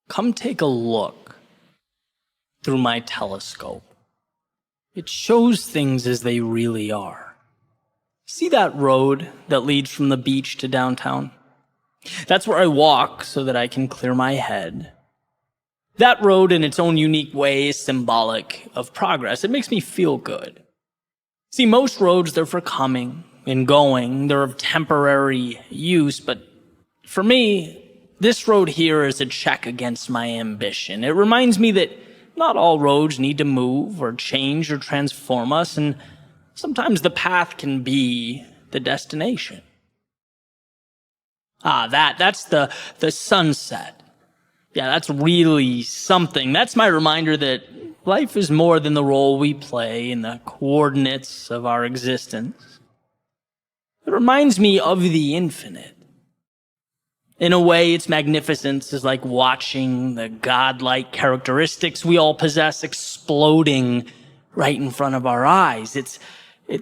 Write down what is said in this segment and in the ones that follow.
Come take a look through my telescope. It shows things as they really are. See that road that leads from the beach to downtown? That's where I walk so that I can clear my head. That road in its own unique way is symbolic of progress. It makes me feel good. See, most roads, they're for coming and going. They're of temporary use, but for me, this road here is a check against my ambition. It reminds me that not all roads need to move or change or transform us, and sometimes the path can be the destination. That's the sunset. Yeah, that's really something. That's my reminder that life is more than the role we play in the coordinates of our existence. It reminds me of the infinite. In a way, its magnificence is like watching the godlike characteristics we all possess exploding right in front of our eyes. It's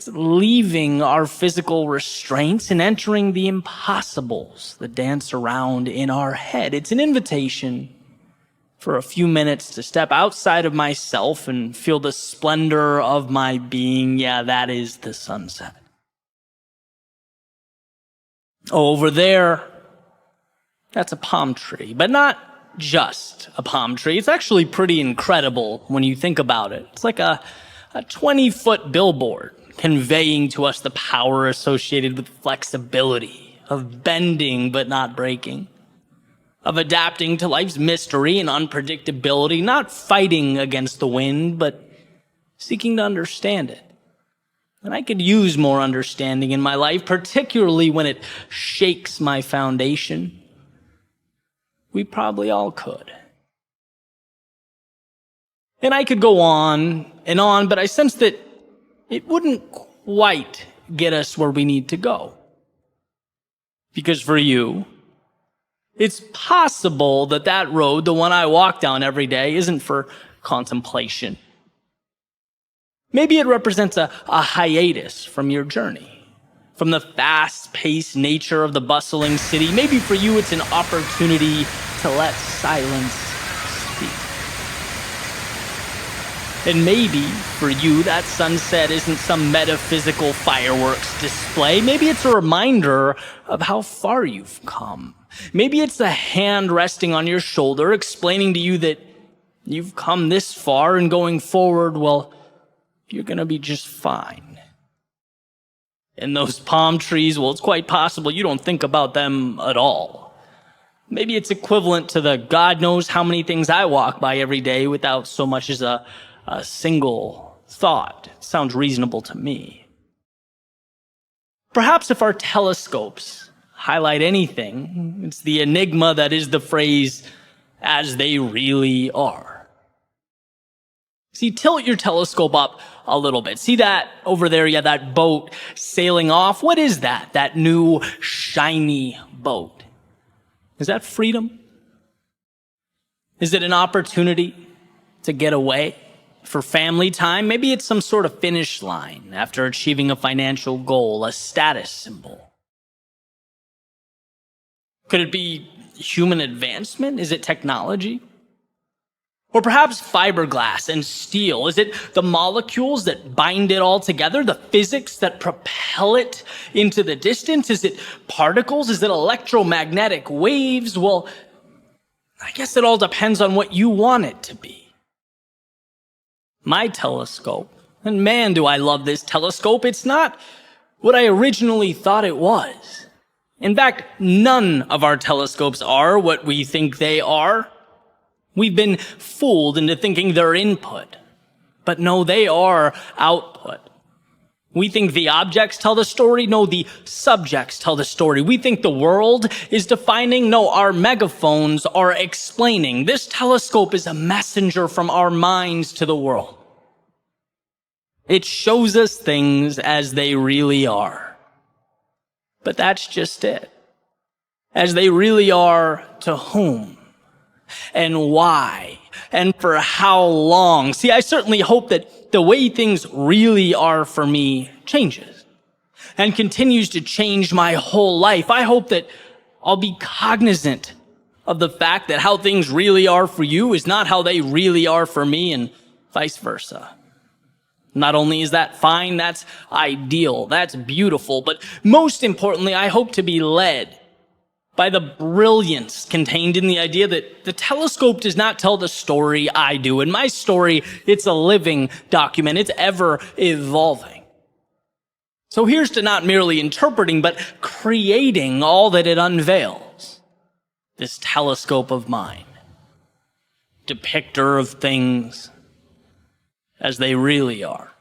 leaving our physical restraints and entering the impossibles that dance around in our head. It's an invitation for a few minutes to step outside of myself and feel the splendor of my being. Yeah, that is the sunset. Oh, over there, that's a palm tree, but not just a palm tree. It's actually pretty incredible when you think about it. It's like a 20-foot billboard conveying to us the power associated with flexibility, of bending but not breaking, of adapting to life's mystery and unpredictability, not fighting against the wind, but seeking to understand it. And I could use more understanding in my life, particularly when it shakes my foundation. We probably all could. And I could go on, but I sense that it wouldn't quite get us where we need to go. Because for you, it's possible that that road, the one I walk down every day, isn't for contemplation. Maybe it represents a hiatus from your journey, from the fast-paced nature of the bustling city. Maybe for you, it's an opportunity to let silence speak. And maybe for you, that sunset isn't some metaphysical fireworks display. Maybe it's a reminder of how far you've come. Maybe it's a hand resting on your shoulder, explaining to you that you've come this far and going forward, well, you're going to be just fine. And those palm trees, well, it's quite possible you don't think about them at all. Maybe it's equivalent to the God knows how many things I walk by every day without so much as a single thought. It sounds reasonable to me. Perhaps if our telescopes highlight anything, it's the enigma that is the phrase, as they really are. See, tilt your telescope up a little bit. See that over there? Yeah, that boat sailing off. What is that? That new shiny boat. Is that freedom? Is it an opportunity to get away for family time? Maybe it's some sort of finish line after achieving a financial goal, a status symbol. Could it be human advancement? Is it technology? Or perhaps fiberglass and steel? Is it the molecules that bind it all together? The physics that propel it into the distance? Is it particles? Is it electromagnetic waves? Well, I guess it all depends on what you want it to be. My telescope, and man, do I love this telescope. It's not what I originally thought it was. In fact, none of our telescopes are what we think they are. We've been fooled into thinking they're input. But no, they are output. We think the objects tell the story. No, the subjects tell the story. We think the world is defining. No, our megaphones are explaining. This telescope is a messenger from our minds to the world. It shows us things as they really are. But that's just it. As they really are to whom? And why? And for how long? See, I certainly hope that the way things really are for me changes and continues to change my whole life. I hope that I'll be cognizant of the fact that how things really are for you is not how they really are for me, and vice versa. Not only is that fine, that's ideal, that's beautiful, but most importantly, I hope to be led by the brilliance contained in the idea that the telescope does not tell the story I do. In my story, it's a living document. It's ever evolving. So here's to not merely interpreting, but creating all that it unveils. This telescope of mine, depictor of things as they really are.